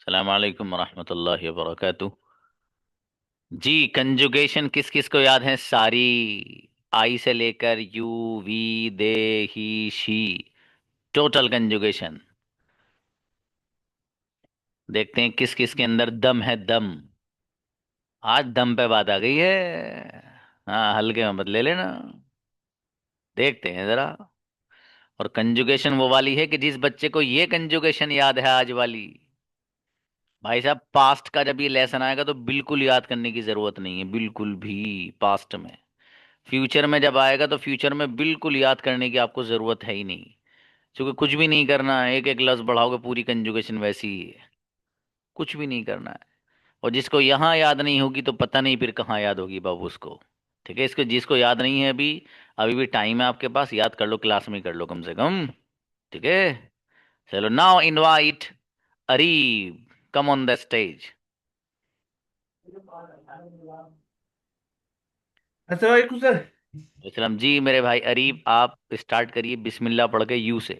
अस्सलाम वालेकुम रहमतुल्लाहि व बरकातुहू। जी, कंजुगेशन किस किस को याद है? सारी, आई से लेकर you, we, they, he, she, total conjugation. देखते हैं किस किस के अंदर दम है, दम। आज दम पे बात आ गई है। हाँ, हल्के में मत ले लेना। देखते हैं जरा। और कंजुगेशन वो वाली है कि जिस बच्चे को ये कंजुगेशन याद है आज वाली, भाई साहब, पास्ट का जब ये लेसन आएगा तो बिल्कुल याद करने की जरूरत नहीं है, बिल्कुल भी। पास्ट में, फ्यूचर में जब आएगा तो फ्यूचर में बिल्कुल याद करने की आपको जरूरत है ही नहीं। क्योंकि कुछ भी नहीं करना है, एक एक लफ्ज बढ़ाओगे पूरी कंजुगेशन वैसी ही है। कुछ भी नहीं करना है। और जिसको यहाँ याद नहीं होगी तो पता नहीं फिर कहाँ याद होगी बाबू उसको। ठीक है, इसको जिसको याद नहीं है अभी, अभी भी टाइम है आपके पास, याद कर लो, क्लास में कर लो कम से कम। ठीक है। चलो, now invite Areeb, come on the stage. अस्सलाम वालेकुम सर। सलाम जी मेरे भाई अरीब, आप स्टार्ट करिए बिस्मिल्लाह पढ़ के यू से।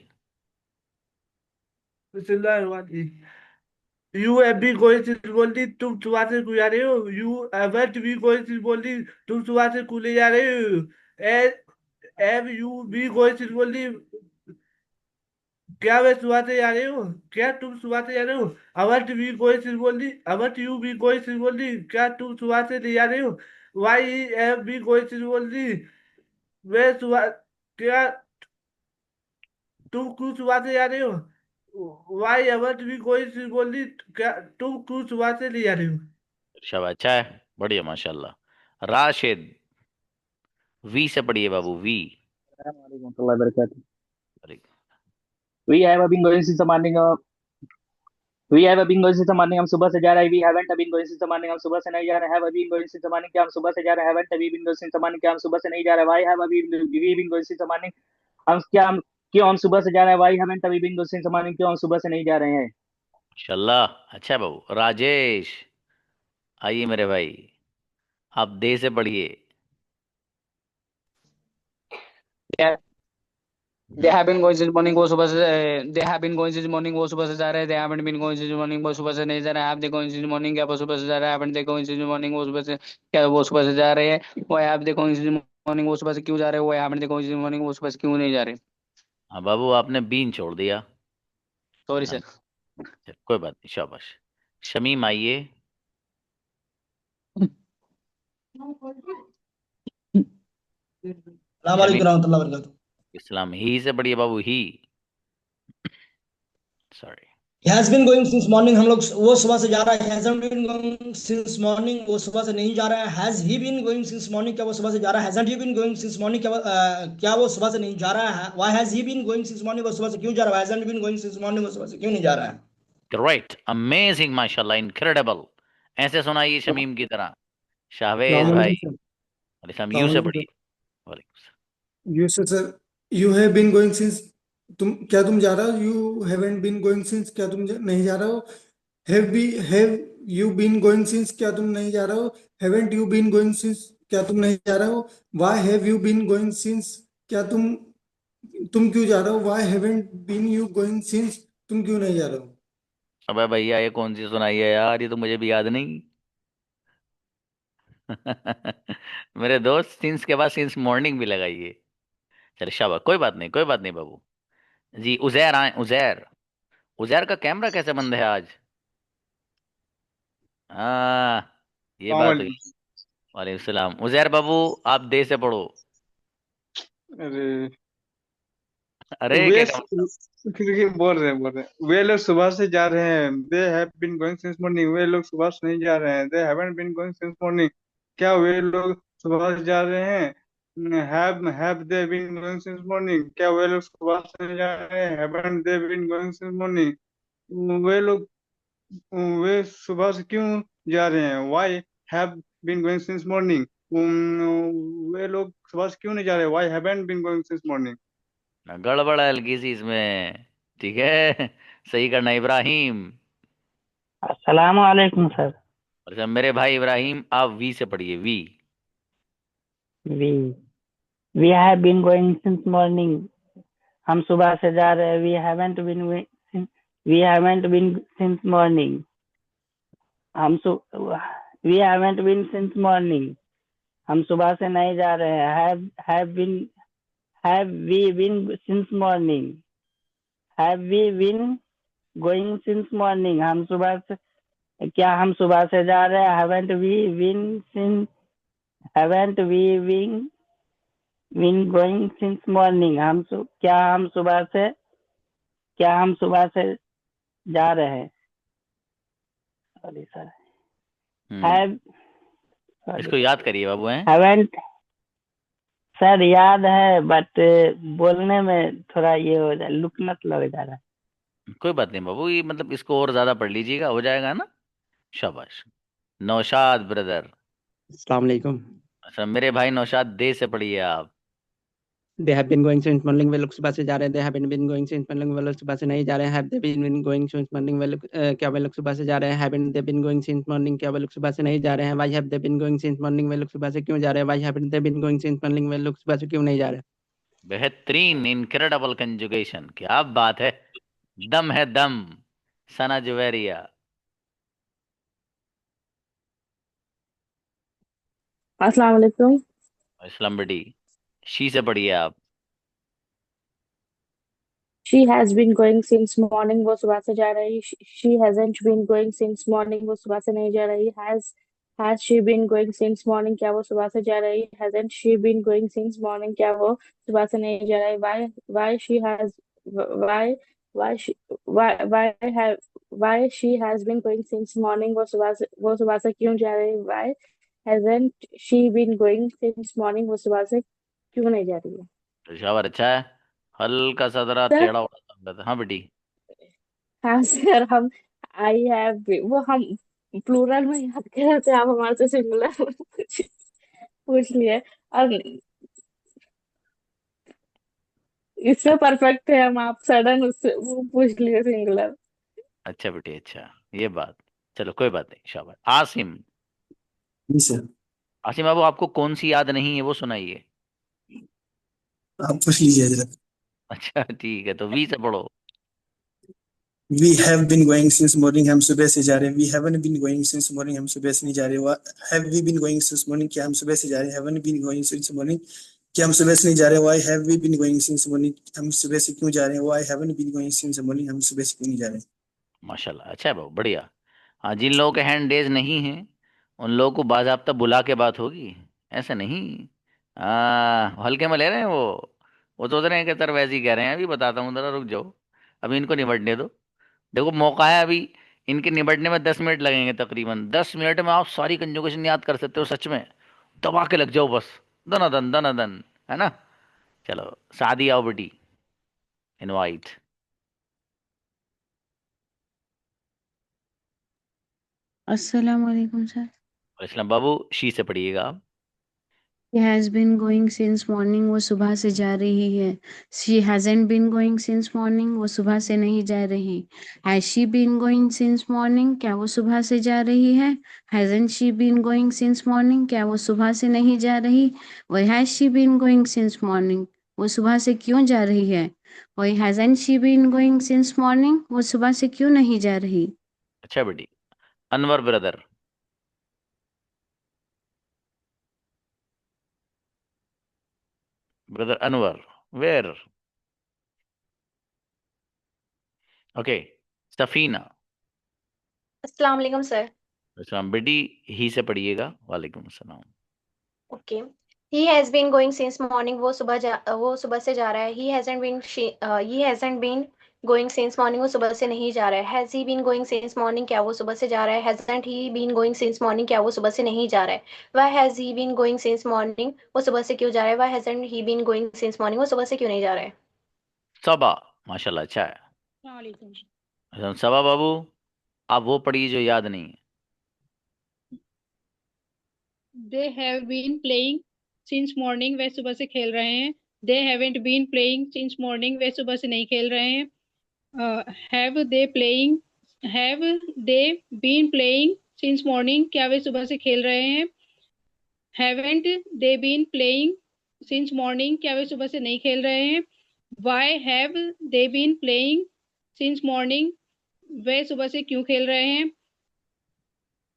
यू हैव बी गोइंग बोल दी, तुम सुबह से कुछ जा रहे हो। यू हैवंट बी गोइंग बोल दी, तुम सुबह से कूले जा रहे हो। एव यू बी गोइंग बोल दी, क्या वे सुबह से जा रहे हो। क्या तुम सुबह से जा रहे हो। अवंट बी गोइंग बोल दी, अवंट यू बी गोइंग बोल दी, क्या तुम सुबह से नहीं जा रहे हो। वाई एव बी गोइंग बोल दी, वे सुबह, क्या तुम क्यों सुबह से जा रहे हो। वाई एवर भी कोई चीज बोल दी, क्या तुम क्यों सुबह से नहीं आ रहे हो। शाबाश, अच्छा है, बढ़िया, माशाल्लाह। राशिद, वी से पढ़िए बाबू, वी। Wabarakatuh. अरे, We have been going since the morning. We have been going since the morning. हम सुबह से जा रहे हैं. We haven't been going since the morning. हम सुबह से नहीं जा रहे हैं. Have been going since the morning. क्या हम सुबह से जा रहे हैं. Haven't we been going since the morning. क्या हम सुबह से नहीं जा रहे हैं. Why have we been going since the morning. हम क्या हम क्यों हम सुबह से जा रहे हैं. Why haven't we been going since the morning. क्यों हम सुबह से नहीं जा रहे हैं. माशाल्लाह, अच्छा है बाबू। राजेश, आइए मेरे भाई, आप दे से पढ़िए। They they hmm, have been going since morning. वो सुबह से they have been going since morning. वो सुबह से जा रहे हैं. They haven't been going since morning. वो सुबह से नहीं जा रहे हैं. Have they going since morning. क्या वो सुबह से जा रहे हैं. Haven't they going since morning. वो सुबह से क्या वो सुबह से जा रहे हैं. Why have they going since morning. वो सुबह से क्यों जा रहे हैं. Why haven't they going since morning. वो सुबह से क्यों नहीं जा रहे. हाँ बाबू, आपने बीन छोड़ दिया। सॉरी हाँ, सर. चल, कोई बात नहीं, शाबाश। शमीम आइए। शमीम, वालेकुम रहमतुल्लाहि व बरकातहू। इस्लाम, ही से पढ़िए बाबू, he. Sorry. Has been going since morning, हम लोग वो सुबह से जा रहा है। Hasn't been going since morning, वो सुबह से नहीं जा रहा है। Has he been going since morning, क्या वो सुबह से जा रहा है। Hasn't he been going since morning, क्या वो सुबह से नहीं जा रहा है। Why has he been going since morning, वो सुबह से क्यों जा रहा है। Hasn't been going since morning, वो सुबह से क्यों नहीं जा रहा है। ग्रेट, अमेजिंग, माशाल्लाह, इनक्रेडिबल। ऐसे सुनाइए शमीम की तरह। शाहवेज भाई, सलामकुम सर। और इस्लाम, यू से सलामकुम सर। पढ़िए। वालेकुम you sir, you have been going since, तुम जा रहा हो। You haven't been going since, क्या नहीं जा रहा हो। Have you been going since, क्या तुम नहीं जा रहा हो। Haven't you been going since, क्या तुम नहीं जा रहा हो। Why have you been going since, क्या तुम क्यों जा रहे हो। Why haven't been you going since, तुम क्यों नहीं जा रहे हो। अबे भैया, ये कौन सी सुनाई है यार, ये तो मुझे भी याद नहीं। मेरे दोस्त, सिंस के बाद सिंस मॉर्निंग भी लगाइए। चल शाबाश, कोई बात नहीं, कोई बात नहीं बाबू। जी, उजैर आए, उजैर। उजैर का कैमरा कैसे बंद है आज? हाँ, ये बात हुई। वालेकुम। वालेकुम सलाम। उजैर बाबू, आप दे से पढ़ो। अरे अरे वे क्या का मतलब? बोल रहे हैं वे लोग सुबह से जा रहे हैं. They have been going since morning. वे लोग सुबह से नहीं जा रहे हैं. They haven't been going since morning. क्या वे लोग सुबह से जा रहे हैं. Have they been going since morning. क्या वे लोग सुबह से नहीं जा रहे हैं. Haven't they been going since morning. वे लोग वे सुबह से क्यों जा रहे हैं. Why have been going since morning. वे लोग सुबह से क्यों नहीं जा रहे. Why haven't been going since morning. ना गड़बड़ है हल्की सी इसमें। ठीक है, सही करना इब्राहिम। अस्सलाम वालेकुम सर। और अच्छा, मेरे भाई इब्राहिम, आप वी से पढ़िए, we. We we have been going since morning. हम सुबह से जा रहे हैं। We haven't been since morning. हम we haven't been since morning, हम सुबह से नहीं जा रहे हैं। Have we been since morning, have we been going since morning, हम सुबह से, क्या हम सुबह से जा रहे हैं? Haven't we been going since morning, क्या हम सुबह से जा रहे हैं? सॉरी सर, हैव सॉरी इसको याद करिए बाबू हैं। हैवेंट सर याद है, बट बोलने में थोड़ा ये हो जाए, लुकनत लग जा रहा है। कोई बात नहीं बाबू, ये मतलब इसको और ज्यादा पढ़ लीजिएगा, हो जाएगा ना। शाबाश। नौशाद ब्रदर। अस्सलाम वालेकुम। अच्छा मेरे भाई नौशाद, दे से पढ़िए आप। They have been going since morning, वे लोग सुबह से जा रहे हैं। They have been going since morning, वे लोग सुबह से नहीं जा रहे हैं। Have they been going since morning, वे लोग क्या वे लोग सुबह से जा रहे हैं? Haven't they been going since morning, क्या वे लोग सुबह से नहीं जा रहे हैं? Why have they been going since morning, वे लोग सुबह से क्यों जा रहे हैं? Why haven't they been going since morning, वे लोग सुबह से क्यों नहीं जा रहे? बेहतरीन, इनक्रेडिबल कंजुगेशन, क्या बात है। दम है दम। सना जुवेरिया। अस्सलाम वालेकुम। इस्लाम बेटी। शी से पढ़िए आप। She has been going since morning, वो सुबह से जा रही। She hasn't been going since morning, वो सुबह से नहीं जा रही। Has she been going since morning, क्या वो सुबह से जा रही? Hasn't she been going since morning, क्या वो सुबह से नहीं जा रही? Why why she why she has been going since morning, वो सुबह से क्यों जा रही? Why hasn't she been going since morning, वो सुबह से क्यों नहीं जा रही है? पेशावर अच्छा है। हल्का सा जरा सर, टेढ़ा उड़ा सा था। हाँ बेटी। हाँ सर, हम आई हैव वो हम प्लूरल में याद कर रहे थे, आप हमारे से सिंगुलर पूछ लिए। और इससे परफेक्ट है हम, आप सडन उससे वो पूछ लिए सिंगुलर। अच्छा बेटी अच्छा, ये बात। चलो कोई बात नहीं, शाबाश। आसिम। जी सर। आसिम बाबू, आपको कौन सी याद नहीं है वो सुनाइए। आप पूछ लीजिए जरा। अच्छा ठीक है, तो वी से पढ़ो। We have been going since morning, हम सुबह से जा रहे हैं। We haven't been going since morning, हम सुबह से नहीं जा रहे। Have we been going since morning, क्या हम सुबह से जा रहे हैं? Haven't been going since morning, क्या हम सुबह से नहीं जा रहे? Why have we been going since morning, हम सुबह से क्यों जा रहे हैं? Why haven't been going since morning, हम सुबह से क्यों नहीं जा रहे? माशाल्लाह, अच्छा है बाबू, बढ़िया। हाँ, जिन लोगों के हैंड डेज नहीं हैं उन लोगों को बाज़ाब्ता बुला के बात होगी, ऐसे नहीं। हल्के में ले रहे हैं वो सोच रहे हैं कि सर वैसे ही कह रहे हैं। अभी बताता हूँ, जरा रुक जाओ। अभी इनको निपटने दो। देखो मौका है अभी। इनके निपटने में 10 मिनट लगेंगे तकरीबन। 10 मिनट में आप सारी कंजुगेशन याद कर सकते हो सच में। दबा के लग जाओ बस। दनादन दनादन। है ना। चलो शादी आओ बेटी। इनवाइट। अस्सलाम वालेकुम सर। इस्लाम बाबू, शी से पढ़िएगा आप। She has been going since morning, वो सुबह से जा रही है। She hasn't been going since morning, वो सुबह से नहीं जा रही। Has she been going since morning, क्या वो सुबह से जा रही है? Hasn't she been going since morning, क्या वो सुबह से नहीं जा रही? Why has she been going since morning, वो सुबह से क्यों जा रही है? Why hasn't she been going since morning, वो सुबह से क्यों नहीं जा रही? अच्छा बेटी। Anwar brother. Brother Anwar. Where. Okay. Safina. अस्सलाम वालेकुम सर। इस्लाम बेटी, ही से पढ़िएगा। वालेकुम सलाम। Okay. He has been going since morning, वो सुबह से जा रहा है। He hasn't been going since morning, वो सुबह से नहीं जा रहा है। Has he been going since morning, क्या वो सुबह से जा रहा है? Hasn't he been going since morning, क्या वो सुबह से नहीं जा रहा है? Why has he been going since morning, वो सुबह से क्यों जा रहा है? Why hasn't he been going since morning, वो सुबह से क्यों नहीं जा रहा है? सबा। माशाल्लाह, अच्छा है। वालेकुम। सबा बाबू, आप वो पढ़िए जो याद नहीं है। They have been playing since morning, वे सुबह से खेल रहे हैं। They haven't been playing since morning, वे सुबह से नहीं खेल रहे हैं। Have they been playing since morning, क्या वे सुबह से खेल रहे हैं? Haven't they been playing since morning, क्या वे सुबह से नहीं खेल रहे हैं? Why have they been playing since morning, वे सुबह से क्यों खेल रहे हैं?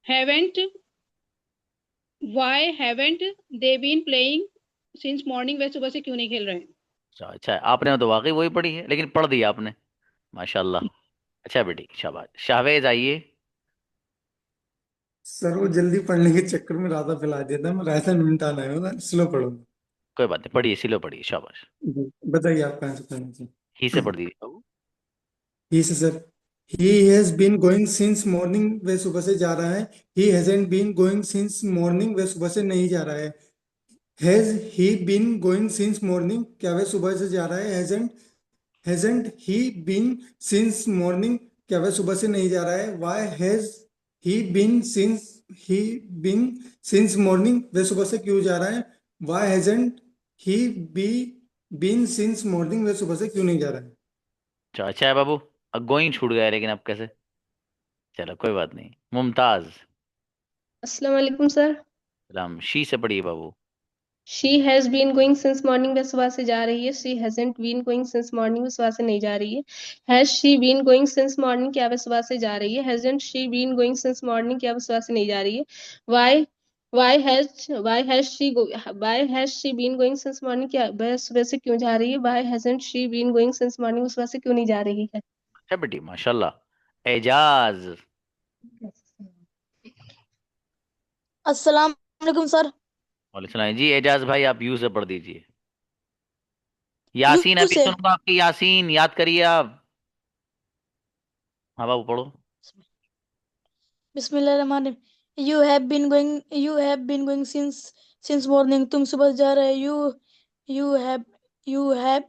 Haven't why haven't they been playing since morning, वे सुबह से क्यों नहीं खेल रहे हैं? अच्छा, आपने तो वाकई वही पढ़ी है, लेकिन पढ़ दिया आपने, माशाल्लाह। अच्छा बेटी, शाबाश। शाहवेज आइए। सर वो जल्दी पढ़ने के चक्कर में राधा फैला दिया था, मैं रायता निमटान आया हूँ ना, स्लो पढ़ो। कोई बात नहीं, पढ़िए, सिलो पढ़िए, शाबाश। बताइए आप कहाँ से पढ़ना चाहिए। ही से पढ़ दीजिए बाबू। ही से sir, he has been going since morning, वह सुबह से जा रहा है। He hasn't been going since morning, वह सुबह से नहीं जा रहा है। Has he been going since morning, क्या वह सुबह से जा रहा है। Hasn't he been since morning, क्या वह सुबह से नहीं जा रहा है। Why has he been since he been since morning, वह सुबह से क्यों जा रहा है। Why hasn't he be been since morning, वह सुबह से क्यों नहीं जा रहा है। अच्छा है बाबू। अब गोइंग छूट गया, लेकिन अब कैसे। चलो कोई बात नहीं। मुमताज। अस्सलाम वालेकुम सर। सलाम। शी से पढ़िए बाबू। She has been going since morning, वह सुबह से जा रही है। She hasn't been going since morning, वह सुबह से नहीं जा रही है। Has she been going since morning, क्या वह सुबह से जा रही है। Hasn't she been going since morning, क्या वह सुबह से नहीं जा रही है। Why why has she been going since morning, क्या वह सुबह से क्यों जा रही है। Why hasn't she been going since morning, वह सुबह से क्यों नहीं जा रही है। अच्छा बेटी, माशाल्लाह। एजाज। अस्सलाम वालेकुम सर। वालेकुम सलाम जी। एजाज भाई, आप यू से पढ़ दीजिए। यू यासीन, अभी से सुनूंगा आपकी। यासीन याद करिए आप। हाँ बाबू, पढ़ो। बिस्मिल्लाहिर्रहमानिर्रहीम। You have been going since morning, तुम सुबह जा रहे हो। यू हैव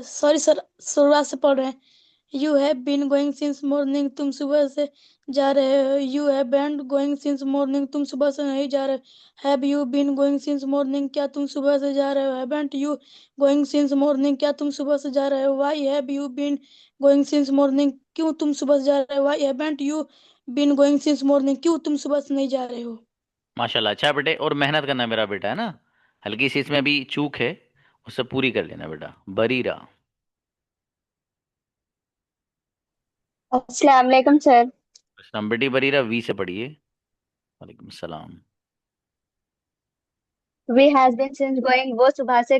सॉरी सर, शुरुआत से पढ़ रहे हैं। You have been going since morning, तुम सुबह से जा रहे हो। You haven't going since morning, तुम सुबह से नहीं जा रहे हो। Have you been going since morning, क्या तुम सुबह से जा रहे हो। Haven't you going since morning, क्या तुम सुबह से जा रहे हो। Why have you been going since morning, क्यों तुम सुबह से जा रहे हो। Why haven't you been going since morning, क्यों तुम सुबह से नहीं जा रहे हो। माशाल्लाह। अच्छा बेटे, और मेहनत करना मेरा बेटा, है ना। हल्की सी इसमें भी चूक है, उससे पूरी कर लेना बेटा। बरीरा। अस्सलाम वालेकुम सर। सलाम बेटी बरीरा, वी से पढ़िए। वालेकुम सलाम। We has been since going, वो सुबह से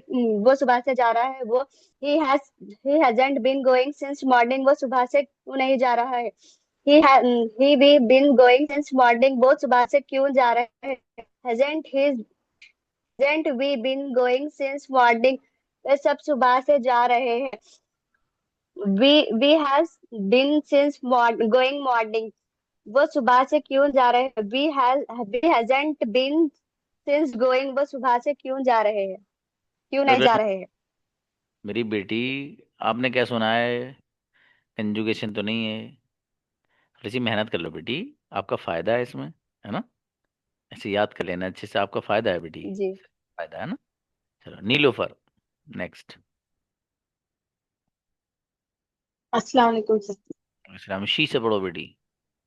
जा रहा है। वो he hasn't been going since morning, वो सुबह से क्यों नहीं जा रहा है। He be been going since morning, वो सुबह से क्यों जा रहा है। Hasn't we been going since morning, वे सब सुबह से जा रहे हैं। We has been since going morning, वो सुबह से क्यों जा रहे हैं। We hasn't been since going, वो सुबह से क्यों जा रहे हैं, क्यों नहीं बेटे जा रहे हैं। मेरी बेटी, आपने क्या सुना है। कंजुगेशन तो नहीं है। थोड़ी सी मेहनत कर लो बेटी, आपका फायदा है इसमें, है ना। ऐसे याद कर लेना अच्छे से, आपका फायदा है बेटी। जी। फायदा है ना। चलो नीलोफर। नेक्स्ट। अस्सलाम वालेकुम सर। इस्लाम। शी से पढ़ो बेटी।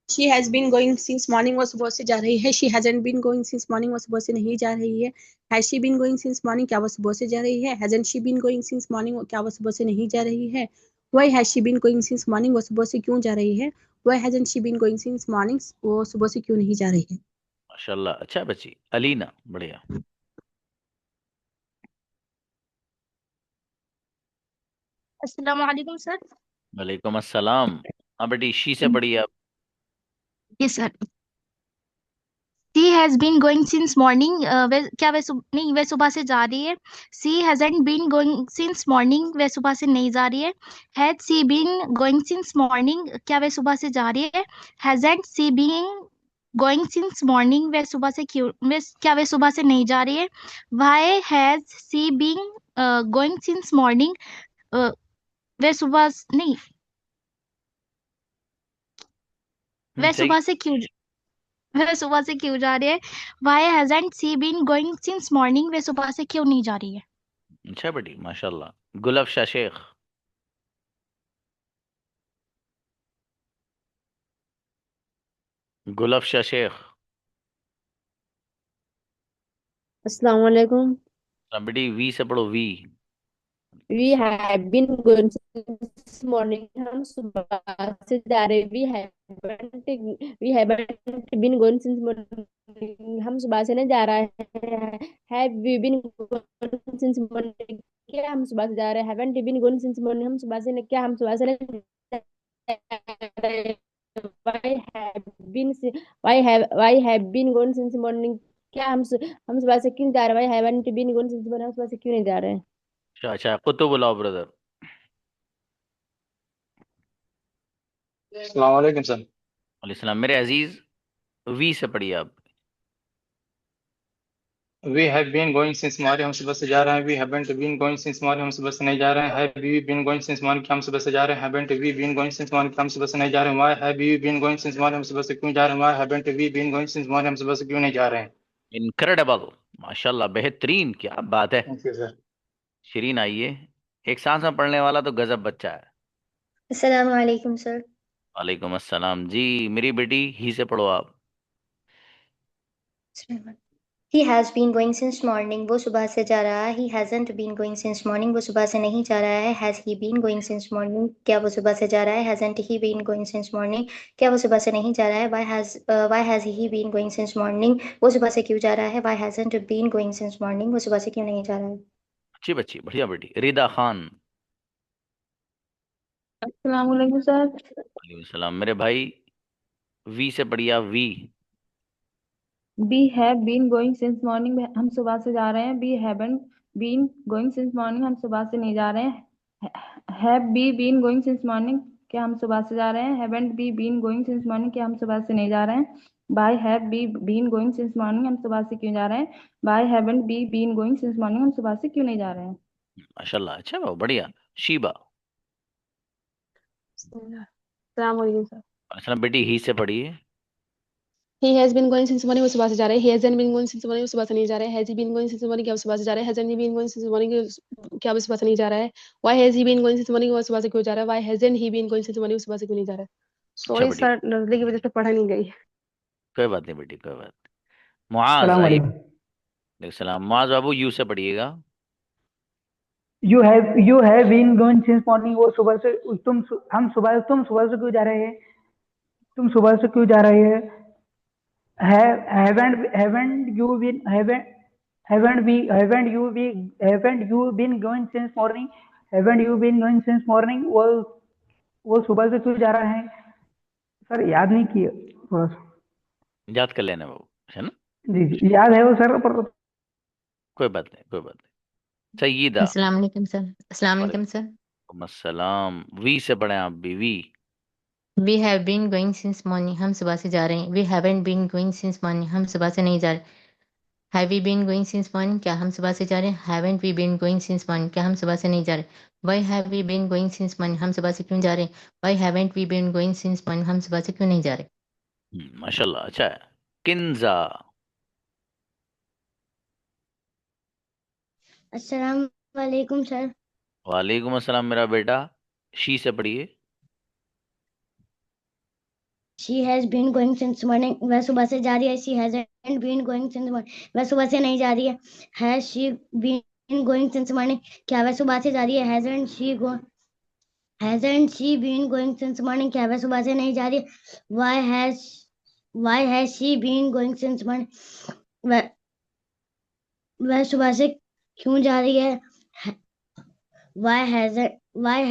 She has been going since morning, वो सुबह से जा रही है। She hasn't been going since morning, वो सुबह से नहीं जा रही है। Has she been going since morning, क्या वो सुबह से जा रही है। Hasn't she been going since morning, क्या वो सुबह से नहीं जा रही है। Why has she been going since morning, वो सुबह से क्यों जा रही है। Why hasn't she been going since morning, वो सुबह से क्यों नहीं जा रही है। माशाल्लाह, अच्छा बच्ची। अलीना, बढ़िया। अस्सलाम वालेकुम सर। वालेकुम अस्सलाम। हाँ बेटी, शी से पढ़िए आप। Yes sir. She has been going since morning, क्या नहीं, वह सुबह से जा रही है। She hasn't been going since morning, वह सुबह से नहीं जा रही है। Has she been going since morning, क्या वह सुबह से जा रही है। Hasn't she been going since morning, क्या वह सुबह से नहीं जा रही है। Why has she been going since morning, वह सुबह नहीं, वह सही। सुबह से क्यों जा रही है। Why hasn't she been going since morning, वे सुबह से क्यों नहीं जा रही है। अच्छा बेटी, माशाल्लाह। गुलफ्शा शेख। गुलफ्शा शेख। अस्सलाम वालेकुम। हाँ बेटी, वी से पढ़ो, we. We have been going since morning, हम सुबह से जा रहे हैं। We haven't been going since morning, हम सुबह से नहीं जा रहे हैं। Have we been going since morning, क्या हम सुबह से जा रहे हैं। Haven't we been going since morning, हम सुबह से नहीं, क्या हम सुबह से नहीं जा रहे हैं। Why have been why have been gone since morning, क्या हम सुबह से क्यों जा रहे हैं। Why haven't been gone since morning, हम सुबह से क्यों नहीं जा रहे हैं। अच्छा अच्छा, कुतुब बुलाओ ब्रदर। अस्सलाम वालेकुम सर। वालेकुम मेरे अजीज, वी से पढ़िए आप। We have been going since morning, हम सुबह से जा रहे हैं। We haven't been going since morning, हम सुबह से नहीं जा रहे हैं। Have we been going since morning, क्या हम सुबह से जा रहे हैं। Haven't we been going since morning, क्या हम सुबह से नहीं जा रहे हैं। Why have we been going since morning, हम सुबह से क्यों जा रहे हैं। Why haven't we been going since morning, हम सुबह से क्यों नहीं जा रहे हैं। इनक्रेडिबल, माशाल्लाह, बेहतरीन, क्या बात है। Okay sir. शिरीन आइए, एक सांस में पढ़ने वाला तो गजब बच्चा है। अस्सलाम वालेकुम सर। वालेकुम अस्सलाम जी। मेरी बेटी ही से पढ़ो आप। He has been going since morning, वो सुबह से जा रहा है। He hasn't been going since morning, वो सुबह से नहीं जा रहा है। Has he been going since morning, क्या वो सुबह से जा रहा है। Hasn't he been going since morning, क्या वो सुबह से नहीं जा रहा है। Why has he been going since morning, वो सुबह से क्यों जा रहा है। Why hasn't been going since morning, वो सुबह से क्यों नहीं जा रहा है। अच्छी बच्ची, बढ़िया बेटी। रिदा खान। अस्सलाम वालेकुम सर। वालेकुम सलाम मेरे भाई। वी से पढ़िए आप, we. We have been going since morning, हम सुबह से जा रहे हैं। We haven't been going since morning, हम सुबह से नहीं जा रहे हैं। Have we been going since morning, क्या हम सुबह से जा रहे हैं। Haven't we been going since morning, क्या हम सुबह से नहीं जा रहे हैं। Why have we been going since morning, हम सुबह से क्यों जा रहे हैं। Why haven't we been going since morning, हम सुबह से क्यों नहीं जा रहे हैं। माशाल्लाह, अच्छा बहुत बढ़िया। शीबा। अस्सलाम वालेकुम सर। अच्छा बेटी, ही से पढ़िए। He has been going since morning, वो सुबह से जा रहे हैं। He hasn't been going since morning, वो सुबह से नहीं जा रहे हैं। Has he been going since morning, क्या वो सुबह से जा रहे हैं। Hasn't he been going since morning, क्या वो सुबह से नहीं जा रहा है। Why has he been going since morning, वो सुबह से क्यों जा रहा है। Why hasn't he been going since morning, वो सुबह से क्यों नहीं जा रहा है। अच्छा सॉरी बेटी, सर, नजले की वजह से पढ़ा नहीं गई। कोई बात नहीं बेटी, कोई बात नहीं। मुआज सलाम आइए। वालेकुम। सलाम। मुआज बाबू, यू से पढ़िएगा। You have been going since morning, वो सुबह से तुम सुबह से क्यों जा रहे हैं। तुम सुबह से क्यों जा रहे हैं। haven't you been haven't you been going since morning, haven't you been going since morning, वो सुबह से क्यों जा रहा है। सर याद नहीं किया, थोड़ा सा। याद कर लेना बाबू, है ना। जी जी याद है वो सर, पर कोई बात नहीं, कोई बात नहीं। सईदा। अस्सलाम वालेकुम सर। अस्सलाम वालेकुम सर। वालेकुम अस्सलाम। वी से पढ़े आप भी, we. We have been going since morning, हम सुबह से जा रहे हैं। We haven't been going since morning, हम सुबह से नहीं जा रहे। Have we been going since morning, क्या हम सुबह से जा रहे हैं। Haven't we been going since morning, क्या हम सुबह से नहीं जा रहे। Why have we been going since morning, हम सुबह से क्यों जा रहे हैं। Y haven't we been going since morning, हम सुबह से क्यों नहीं जा रहे। माशाल्लाह, अच्छा है। किंजा। अस्सलाम वालेकुम सर। वालेकुम अस्सलाम मेरा बेटा। शी से पढ़िए। She has been going since morning, वह सुबह से जा रही है। She hasn't been going since morning, वह सुबह से नहीं जा रही है। Has she been going since morning, क्या वह सुबह से जा रही है। Hasn't she been going since morning, क्या वह सुबह से नहीं जा रही है। Why has she been going since morning, वह सुबह से क्यों जा रही है। Why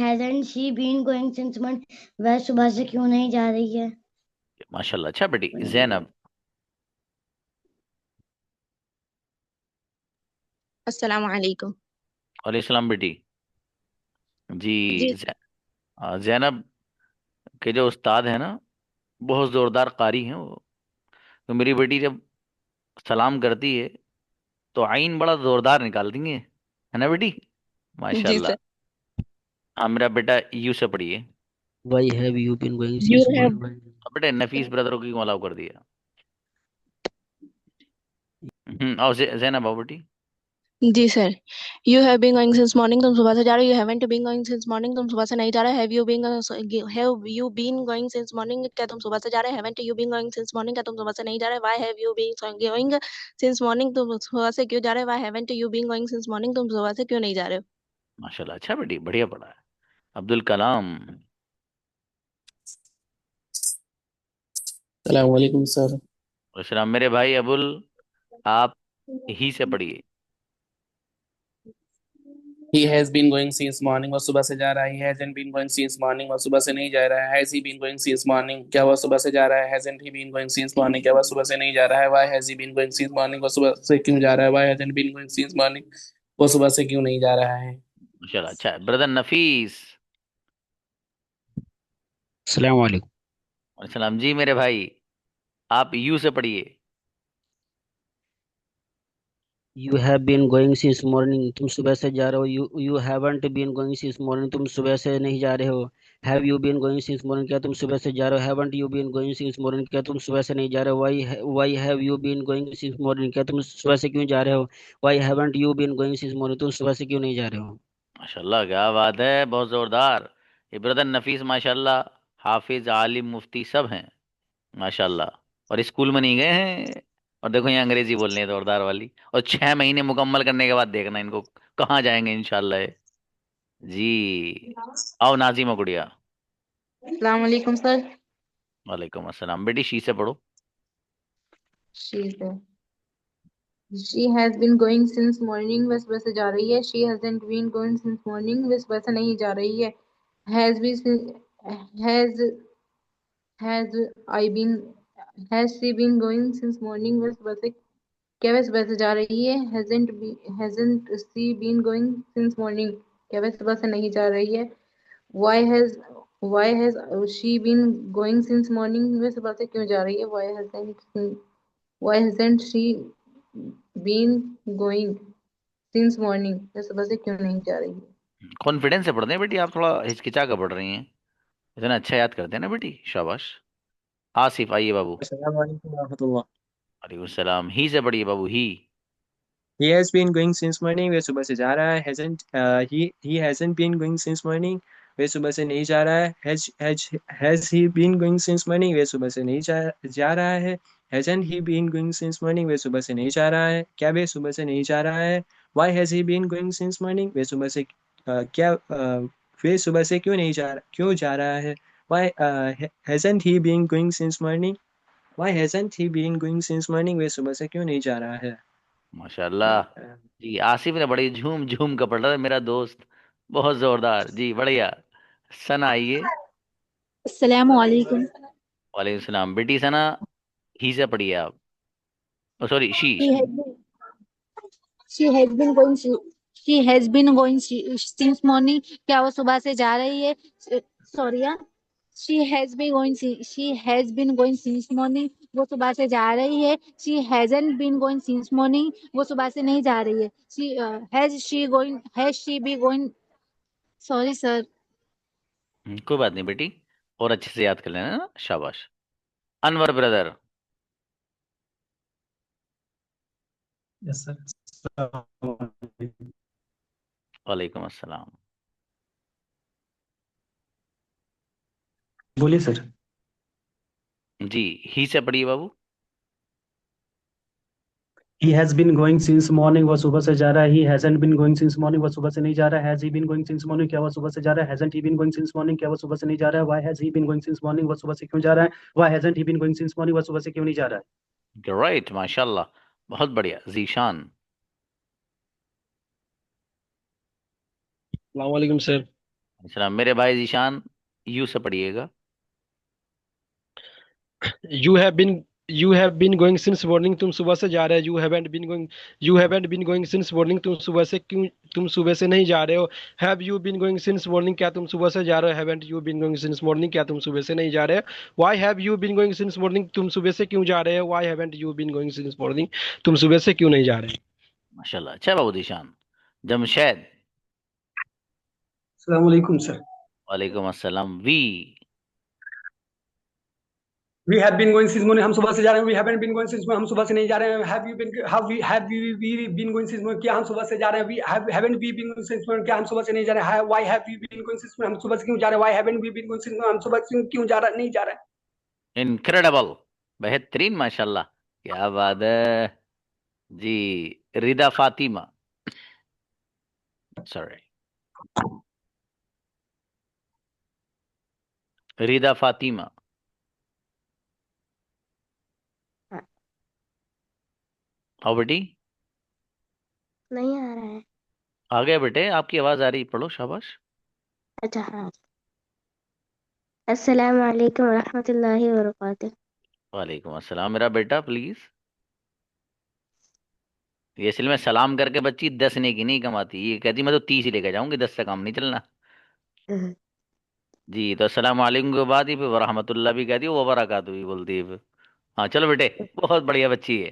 hasn't she been going since morning, वह सुबह से क्यों नहीं जा रही है। माशाल्लाह, अच्छा बेटी। जैनब। अस्सलाम वालेकुम। वालेकुम सलाम बेटी। जी। जी जैनब के जो उस्ताद है ना, बहुत जोरदार कारी हैं वो। तो मेरी बेटी जब सलाम करती है तो आइन बड़ा जोरदार निकालती है ना बेटी। जी माशाल्लाह। सर। हाँ मेरा बेटा, यू से पढ़िए। Why have you been going you since have morning? अब बेटे, नफीस ब्रदरों की क्यों अलाउ कर दिया। और जैनब आओ बेटी। जी sir. You have been going since morning, तुम सुबह से जा रहे हो। You haven't been going since morning, तुम सुबह से नहीं जा रहे। Have you been going since morning, क्या तुम सुबह से जा रहे। Haven't you been going since morning, क्या तुम सुबह से नहीं जा रहे। Why have you been going since morning, तुम सुबह से क्यों जा रहे। Why haven't you been going since morning, तुम सुबह से क्यों नहीं जा रहे हो। माशाल्लाह, अच्छा बेटी, बढ़िया पढ़ा है। अब्दुल कलाम। सलाम वालेकुम सर। सलाम मेरे भाई अबुल, आप ही से पढ़िए। He has been going since morning, वो सुबह से जा रहा है। He hasn't been going since morning, वो सुबह से नहीं जा रहा है। Has he been going since morning, क्या वो सुबह से जा रहा है। Hasn't he been going since morning, क्या वो सुबह से नहीं जा रहा है। Why has he been going since morning, वो सुबह से क्यों जा रहा है। Why hasn't been going since morning, वो सुबह से क्यों नहीं जा रहा है। माशाल्लाह, अच्छा है। ब्रदर नफीस। अस्सलाम वालेकुम। सलाम जी मेरे भाई, आप यू से पढ़िए। You have been going since morning, तुम सुबह से जा रहे हो। You haven't been going since morning, तुम सुबह से नहीं जा रहे हो। Have you been going since morning, क्या तुम सुबह से जा रहे हो। Haven't you been going since morning, क्या तुम सुबह से नहीं जा रहे हो। Why have you been going since morning, क्या तुम सुबह से क्यों जा रहे हो। Why haven't you been going since morning, तुम सुबह से क्यों नहीं जा रहे हो। माशाल्लाह, क्या बात है, बहुत जोरदार। ये ब्रदर नफीस माशाल्लाह हाफिज आलिम मुफ्ती सब हैं माशाल्लाह, और स्कूल में नहीं गए हैं। और देखो ये अंग्रेजी बोल रहे हैं जोरदार वाली, और 6 महीने मुकम्मल करने के बाद देखना इनको कहाँ जाएंगे इंशाल्लाह। जी, आओ नाजिमा गुड़िया। अस्सलाम वालेकुम सर। वालेकुम अस्सलाम बेटी, शी से पढ़ो। शी से she has been going since morning, वह सुबह से जा रही है। She hasn't been going since morning, वह सुबह से नहीं जा रही है। Has be has has I been has she been going since morning, वह सुबह से क्या वह सुबह से जा रही है। Hasn't she been going since morning, क्या वह सुबह से नहीं जा रही है। Why has why has she been going since morning, वह सुबह से क्यों जा रही है। Why hasn't she been going since morning, वह सुबह से क्यों नहीं जा रही है। कॉन्फिडेंस से पढ़ते हैं बेटी, आप थोड़ा हिचकिचा कर पढ़ रही हैं। इतना अच्छा याद करते हैं ना बेटी, शाबाश। आसिफ आइए बाबू। अस्सलाम वालेकुम रहमतुल्लाह। वालेकुम सलाम। ही से पढ़िए बाबू, ही। He has been going since morning, वह सुबह से जा रहा है। He hasn't been going since morning, वह सुबह से नहीं जा रहा है। Has he been going since morning, वह सुबह से नहीं जा रहा है। Hasn't he been going since morning, वह सुबह से नहीं जा रहा है। क्या वह सुबह से नहीं जा रहा है। Why has he been going since morning, वह सुबह से वह सुबह से क्यों जा रहा है। Why hasn't he been going since morning, Why hasn't he been going since morning, वह सुबह से क्यों नहीं जा रहा है। माशाल्लाह जी, आसिफ ने बड़ी झूम झूम कर पढ़ा था मेरा दोस्त, बहुत जोरदार जी, बढ़िया। सना आइए। अस्सलाम वालेकुम। वालेकुम सलाम बेटी। सना ही से पढ़िए आप, sorry she. She has been she has been going she has been going since morning, क्या वो सुबह से जा रही है। सॉरी यार, she has been going since morning, वो सुबह से जा रही है। she hasn't been going since morning, वो सुबह से नहीं जा रही है। has she be going, sorry sir. कोई बात नहीं बेटी, और अच्छे से याद कर लेना ना, शाबाश। अनवर ब्रदर। Yes sir. वालेकुम अस्सलाम। बोलिए सर। जी, ही से पढ़िए बाबू। He has been going since morning, वो सुबह से जा रहा है। He hasn't been going since morning, वो सुबह से नहीं जा रहा है। Has he been going since morning, क्या वो सुबह से जा रहा है। Hasn't he been going since morning, क्या वो सुबह से नहीं जा रहा है। Why has he been going since morning, वो सुबह से क्यों जा रहा है। Why hasn't he been going since morning, वो सुबह से क्यों नहीं जा रहा है। राइट, माशाल्लाह, बहुत बढ़िया। जीशान। अस्सलाम वालेकुम सर। सलाम मेरे भाई जीशान, यू से पढ़िएगा। You have been going since morning, तुम सुबह से जा रहे हो। You haven't been going since morning, तुम सुबह से नहीं जा रहे हो। Have you been going since morning, क्या तुम सुबह से जा रहे हो। Haven't you been going since morning, क्या तुम सुबह से नहीं जा रहे हो। Why have you been going since morning, तुम सुबह से क्यों जा रहे हो। Why haven't you been going since morning, तुम सुबह से क्यों नहीं जा रहे। माशाल्लाह, अच्छा बाबू जीशान। जमशेद। अस्सलाम वालेकुम सर। वालेकुम अस्सलाम। We. We have been going since morning, हम सुबह से जा रहे हैं। We haven't been going since morning, हम सुबह से नहीं जा रहे हैं। Have we been going since morning, क्या हम सुबह से जा रहे हैं। Haven't we been going since morning, क्या हम सुबह से नहीं जा रहे हैं। Why have we been going since morning, हम सुबह से क्यों जा रहे हैं। Why haven't we been going since morning, हम सुबह से क्यों नहीं जा रहे हैं। इनक्रेडिबल, बेहतरीन, माशाल्लाह, क्या बात है जी। रिदा फातिमा, सॉरी। रिदा फातिमा। हाँ, आओ बेटी। नहीं आ रहा है। आ गए बेटे, आपकी आवाज आ रही, पढ़ो, शाबाश। अच्छा हाँ। अस्सलाम वालेकुम रहमतुल्लाहि व बरकातुहू। वालेकुम अस्सलाम मेरा बेटा, प्लीज। ये असल में सलाम करके बच्ची 10 नेकी नहीं कमाती, ये कहती मैं तो 30 ही लेके जाऊंगी, 10 से काम नहीं चलना। जी, तो अस्सलाम वालेकुम के बाद ही फिर वरहमतुल्लाह भी कहती है, वो बरकातहू भी बोलती है फिर। हाँ चलो बेटे, बहुत बढ़िया बच्ची है।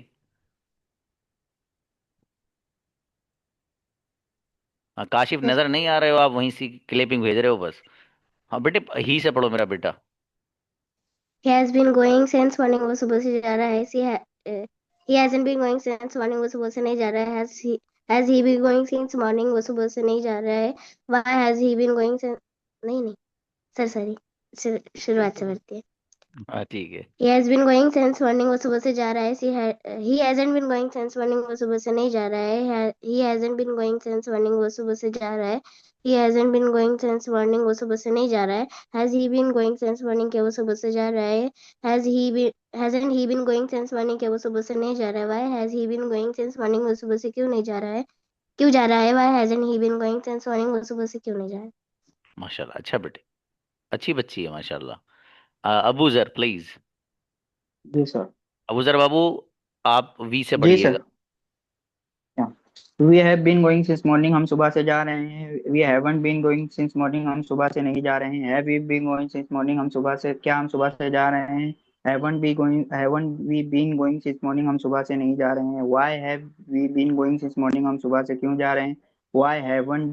हाँ, काशिफ नजर नहीं आ रहे हो आप, वहीं से क्लिपिंग भेज रहे हो बस। हाँ बेटे, ही से पढ़ो मेरा बेटा। He has been going since morning, वो सुबह से जा रहा है। He hasn't been going since morning, वो सुबह से नहीं जा रहा है। Has he been going since morning, वो सुबह से नहीं जा रहा है। Why has he been going since, नहीं नहीं सर सॉरी, शुरुआत से बढ़ती है। हाँ ठीक है। He has been going since morning, वो सुबह से जा रहा है। He hasn't been going since morning, वो सुबह से नहीं जा रहा है। He hasn't been going since morning, वो सुबह से जा रहा है। He hasn't been going since morning, वो सुबह से नहीं जा रहा है। Has he been going since morning, क्या वो सुबह से जा रहा है। Hasn't he been going since morning, क्या वो सुबह से नहीं जा रहा है। Why has he been going since morning, वो सुबह से क्यों नहीं जा रहा है। क्यों जा रहा है। Why hasn't he been going since morning, वो सुबह से क्यों नहीं जा रहा है। माशाल्लाह, अच्छा बेटे, अच्छी बच्ची है माशाल्लाह। अबू जर प्लीज। Ji sir. अबू जर बाबू, आप वी से जी पढ़िएगा। Sir. We have been going since morning, हम सुबह से जा रहे हैं। We haven't been going since morning, हम सुबह से नहीं जा रहे हैं। Have we been going since morning, हम सुबह से, क्या हम सुबह से जा रहे हैं। Haven't we been going since morning, हम सुबह से नहीं जा रहे हैं। Why have we been going since morning, हम सुबह से क्यों जा रहे हैं। Why haven't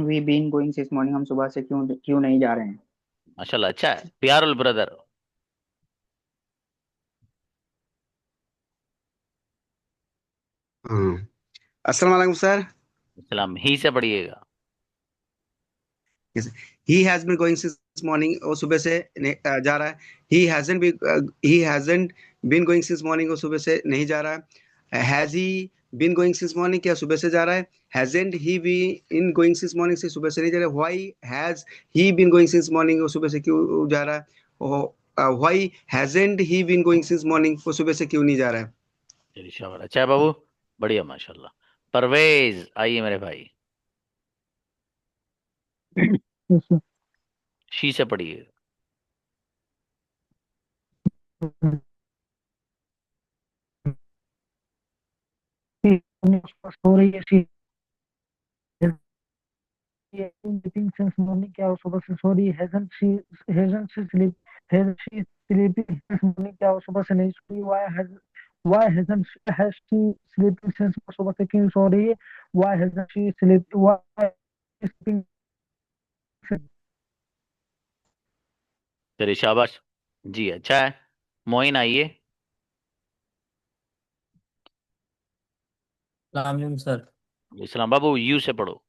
we been going since morning, हम सुबह से क्यों क्यों नहीं जा रहे हैं। माशाल्लाह, अच्छा है। प्यारुल ब्रदर। हाँ, अस्सलाम वालेकुम सर। सलाम, ही से पढ़िएगा। He has been going since morning, वो सुबह से जा रहा है। He hasn't been going since morning, वो सुबह से नहीं जा रहा है। Has he been going since morning, क्या सुबह से जा रहा है। Hasn't he been going since morning, से सुबह से नहीं जा रहा है। Why has he been going since morning, वो सुबह से क्यों जा रहा है। Why hasn't he been going since morning, वो सुबह से क्यों नहीं जा रहा है। चलिए शाबाश, अच्छा है बाबू, बढ़िया माशाल्लाह। परवेज आइए मेरे भाई, शी से पढ़िएगा। हो रही है सी sleeping since morning, क्या वो सुबह से सो रही है। hasn't she sleep has she sleeping since morning, क्या वो सुबह से नहीं सोई। has she sleeping since, वो सुबह से क्यों सो रही है। why is sleeping since। चलिए शाबाश, जी अच्छा है। मोइन आइए। सलाम सर। इस्लाम बाबू, यू से पढ़ो।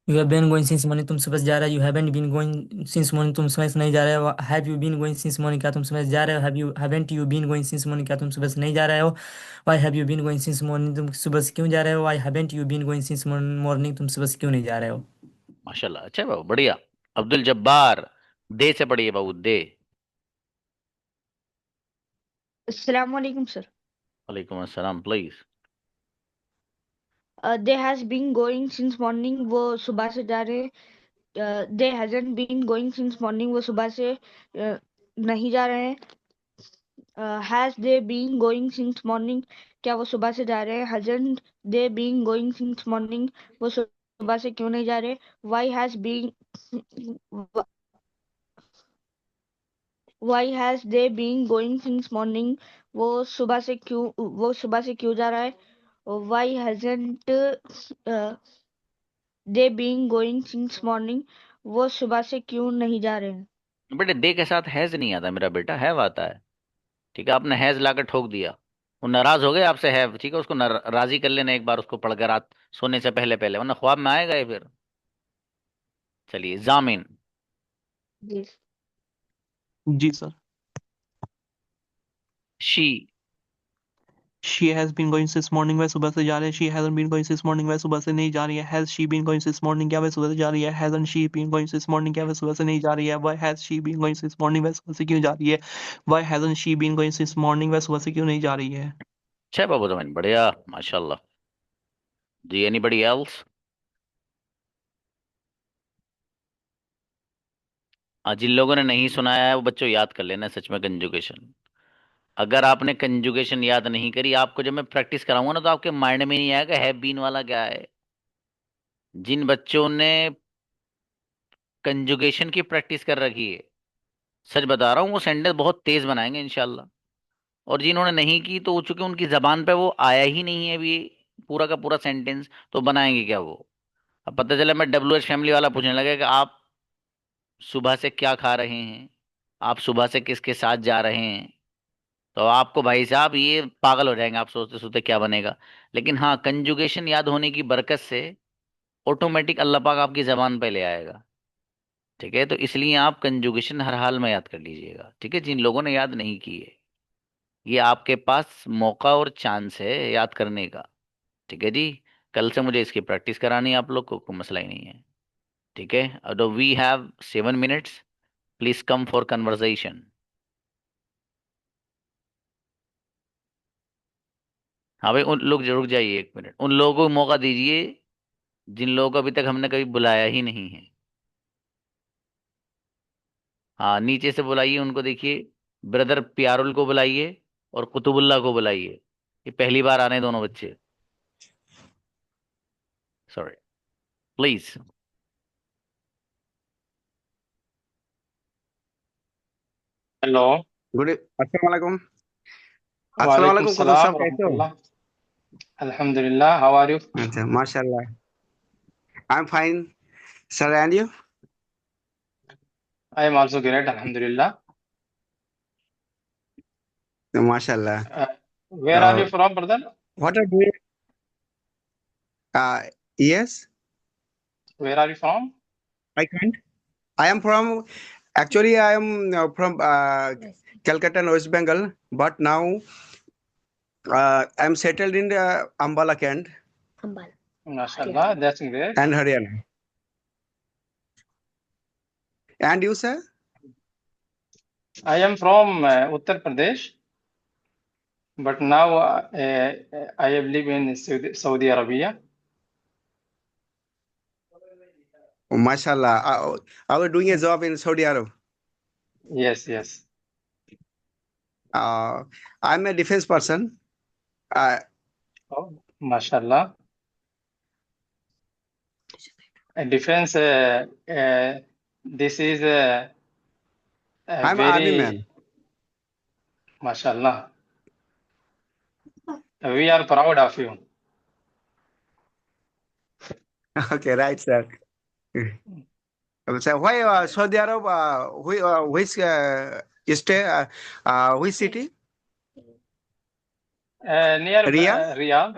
You have been going since morning, तुम सुबह से जा रहे हो। You haven't been going since morning, तुम सुबह से नहीं जा रहे हो। Have you been going since morning, क्या तुम सुबह से जा रहे हो। Haven't you been going since morning, क्या तुम सुबह से नहीं जा रहे हो। Why have you been going since morning, तुम सुबह से क्यों जा रहे हो। Why haven't you been going since morning, तुम सुबह से क्यों नहीं जा रहे हो। माशाल्लाह, अच्छा है बाबू, बढ़िया। अब्दुल जब्बार, दे से पढ़िए बाबू, दे। अस्सलाम वालेकुम सर। वालेकुम अस्सलाम please. They has been going since morning, वो सुबह से जा रहे हैं। They hasn't been going since morning, वो सुबह से नहीं जा रहे हैं। Has they been going since morning, क्या वो सुबह से जा रहे हैं। Hasn't they been going since morning, वो सुबह से क्यों नहीं जा रहे। Why has been why has they been going since morning, वो सुबह से क्यों जा रहा है। Why hasn't they been going since morning, वो सुबह से क्यों नहीं जा रहे हैं। बेटे दे के साथ हैज नहीं आता मेरा बेटा, हैव आता है। ठीक है, आपने हैज लाकर ठोक दिया, वो नाराज हो गए आपसे, हैव। ठीक है, उसको राजी कर लेना एक बार, उसको पढ़कर रात सोने से पहले पहले, वरना ख्वाब में आएगा ये फिर। चलिए जामिन। जी जी sir. She. She has been going since morning, वह सुबह से जा रही है। She hasn't been going since morning, वह सुबह से नहीं जा रही है। Has she been going since morning, क्या वह सुबह से जा रही है। Hasn't she been going since morning, क्या वह सुबह से नहीं जा रही है। Why has she been going since morning, वह सुबह से क्यों जा रही है। Why hasn't she been going since morning, वह सुबह से क्यों नहीं जा रही है। अच्छा बाबू तो बढ़िया, माशाल्लाह जी। Anybody else? जिन लोगों ने नहीं सुनाया है वो बच्चों याद कर लेना सच में कंजुगेशन। अगर आपने कंजुगेशन याद नहीं करी, आपको जब मैं प्रैक्टिस कराऊंगा ना तो आपके माइंड में नहीं आएगा हैव बीन वाला क्या है। जिन बच्चों ने कंजुगेशन की प्रैक्टिस कर रखी है, सच बता रहा हूँ, वो सेंटेंस बहुत तेज बनाएंगे इंशाल्लाह। और जिन्होंने नहीं की तो चूंकि उनकी जबान पे वो आया ही नहीं है अभी पूरा का पूरा सेंटेंस, तो बनाएंगे क्या वो। अब पता चला मैं WH फैमिली वाला पूछने लगा कि आप सुबह से क्या खा रहे हैं, आप सुबह से किसके साथ जा रहे हैं, तो आपको भाई साहब ये पागल हो जाएंगे, आप सोचते सोचते क्या बनेगा। लेकिन हाँ, कंजुगेशन याद होने की बरकत से ऑटोमेटिक अल्लाह पाक आपकी जबान पे ले आएगा। ठीक है, तो इसलिए आप कंजुगेशन हर हाल में याद कर लीजिएगा। ठीक है, जिन लोगों ने याद नहीं की है, ये आपके पास मौका और चांस है याद करने का। ठीक है जी, कल से मुझे इसकी प्रैक्टिस करानी है, आप लोग को कोई मसला ही नहीं है। ठीक है, तो we have 7 minutes, please come for conversation. हाँ भाई, उन लोग रुक जाइए 1 मिनट, उन लोगों को मौका दीजिए जिन लोगों को अभी तक हमने कभी बुलाया ही नहीं है। हाँ, नीचे से बुलाइए उनको, देखिए ब्रदर प्यारुल को बुलाइए और कुतुबुल्लाह को बुलाइए। ये पहली बार आने दोनों बच्चे, सॉरी, प्लीज। हेलो। गुड, अस्सलाम वालेकुम। अस्सलाम वालेकुम वालेकुम कुतुब सलाम साहब, कैसे हो? रहमतुल्लाह। अल्हम्दुलिल्लाह, हाउ आर यू? अच्छा, माशाल्लाह, I am fine sir, and you? I am also great, अल्हम्दुलिल्लाह। माशाल्लाह। Where are you from brother? What are doing? Yes, where are you from? I can't, I am from, actually I am from Calcutta, West Bengal, but now I am settled in Ambala Kent माशाल्लाह, that's great. and Haryana. And you, sir? I am from Uttar Pradesh, but now I have live in Saudi Arabia. Oh, mashallah. I was doing a job in Saudi Arab. Yes yes. I'm a defense person. माशाल्लाह। Defence, this is I'm an army very, man. माशाल्लाह, we are proud of you. Okay, right, sir. So why Saudi Arab? Which state? Which city? Near Riyadh? Riyadh,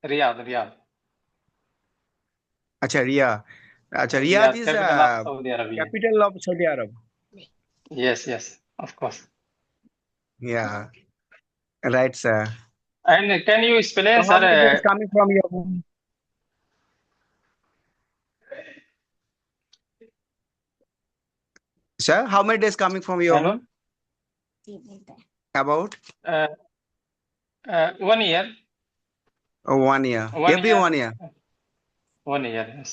Riyadh Riyadh. Acha, Riyadh. Acha, Riyadh Riyadh is capital of Saudi Arabia. capital of Saudi Arab. Yes yes, of course. Yeah, right, sir. And can you explain So how sir? many days coming from your home? Sir, how many days coming from your hello. home? About 1 year, 1 year. 1 Every year, 1 year. 1 year, yes.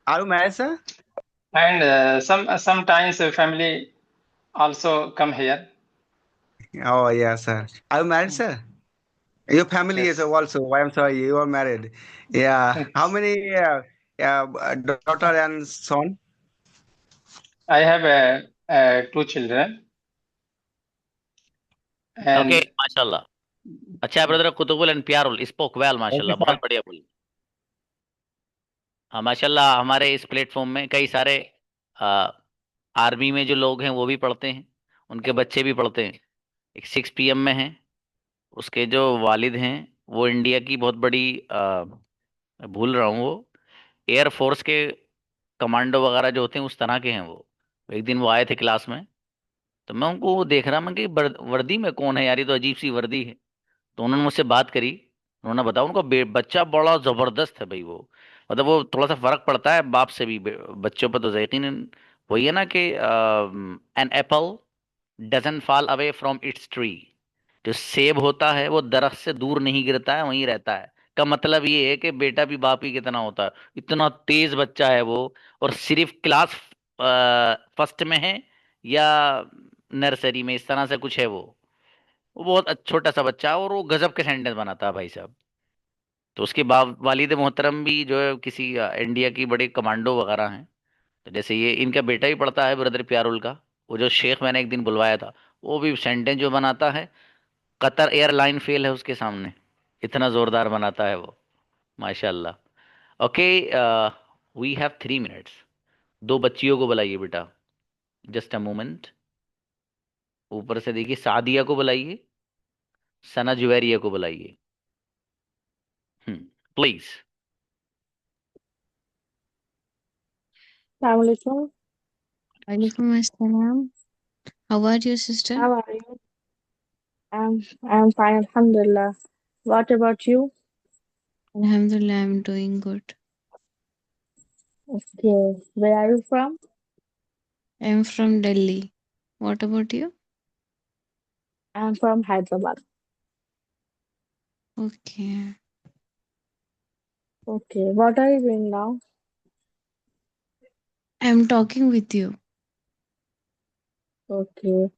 Are you married, sir? And sometimes family also come here. Oh, yeah, sir. Are you married, sir? Your family is Yes. also. I'm sorry, you are married. Yeah. How many daughter and son? I have 2 children, okay, and माशाल्लाह। अच्छा brother कुतुबुल and प्यारुल spoke well, माशाल्लाह, बहुत बढ़िया बोली। हाँ माशाल्लाह, हमारे इस प्लेटफॉर्म में कई सारे आर्मी में जो लोग हैं वो भी पढ़ते हैं, उनके बच्चे भी पढ़ते हैं। एक 6 PM में है, उसके जो वालिद हैं वो इंडिया की बहुत बड़ी भूल रहा हूँ, वो एयरफोर्स के कमांडो वगैरह जो होते हैं उस तरह के हैं वो। एक दिन वो आए थे क्लास में, तो मैं उनको देख रहा मैं कि वर्दी में कौन है यार, ये तो अजीब सी वर्दी है। तो उन्होंने मुझसे बात करी। उन्होंने बताया उनका बच्चा बड़ा जबरदस्त है भाई। वो मतलब वो थोड़ा सा फर्क पड़ता है बाप से भी बच्चों पर, तो यकीन वही है ना कि an apple doesn't fall away from its tree. जो सेब होता है वो दरख्त से दूर नहीं गिरता है, वहीं रहता है। का मतलब ये है कि बेटा भी बाप ही कितना होता है। इतना तेज बच्चा है वो। और सिर्फ क्लास फर्स्ट में है या नर्सरी में, इस तरह से कुछ है वो बहुत छोटा सा बच्चा है, और वो गजब के सेंटेंस बनाता है भाई साहब। तो उसके बाप वालिद मोहतरम भी जो है किसी इंडिया की बड़े कमांडो वगैरह हैं। तो जैसे ये इनका बेटा ही पढ़ता है ब्रदर प्यारुल का। वो जो शेख मैंने एक दिन बुलवाया था, वो भी सेंटेंस जो बनाता है, कतर एयरलाइन फेल है उसके सामने। इतना जोरदार बनाता है वो, माशाल्लाह। Okay, we have 3 minutes. दो बच्चियों को बुलाइए बेटा, जस्ट अ मोमेंट। ऊपर से देखिए, सादिया को बुलाइए, सना जुवैरिया को बुलाइए। Please. Assalamualaikum. Walaikum assalam. How are you, sister? How are you? I'm fine, Alhamdulillah. What about you? Alhamdulillah, I'm doing good. Okay. Where are you from? I'm from Delhi. What about you? I'm from Hyderabad. Okay. Okay. What are you doing now? I'm talking with you. Okay.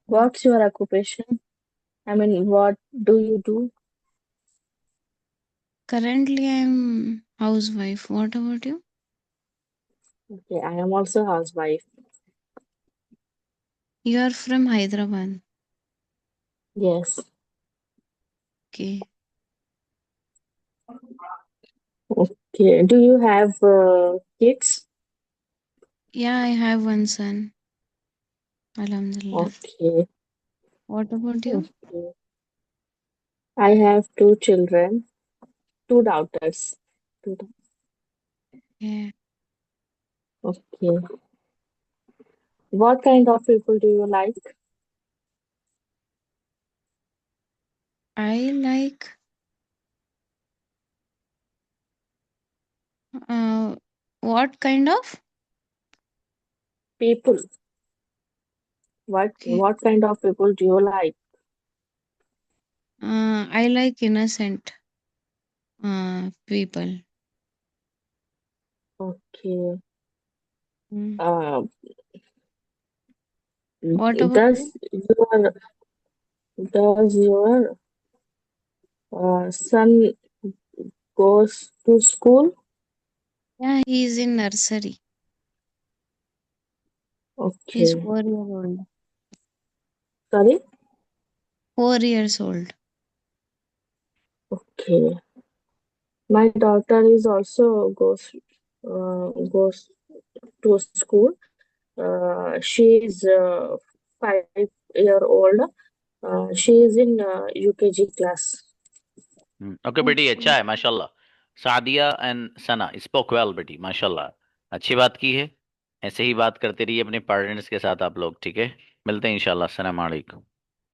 What's your occupation? I mean, what do you do? Currently, I'm housewife. What about you? Okay, I am also housewife. You are from Hyderabad. Yes. Okay. Okay. Do you have kids? Yeah, I have one son. Alhamdulillah. Okay. What about you? Okay. I have 2 children, 2 daughters. Yeah. Okay. What kind of people do you like? I like what kind of People. Okay. What kind of people do you like? I like innocent people. Okay. Mm. Uh, What about does you? your son goes to school? Yeah, he is in nursery. He's Okay. 4 years old. Sorry? 4 years old. Okay. My daughter is also goes to school. She is 5 year old. She is in UKG class. Okay बेटी, अच्छा है माशाल्लाह। Sadia and Sana spoke well बेटी, माशाल्लाह। अच्छी बात की है। ऐसे ही बात करते रहिए अपने पार्टनर्स के साथ आप लोग, ठीक है। मिलते हैं इंशाल्लाह। अस्सलाम वालेकुम।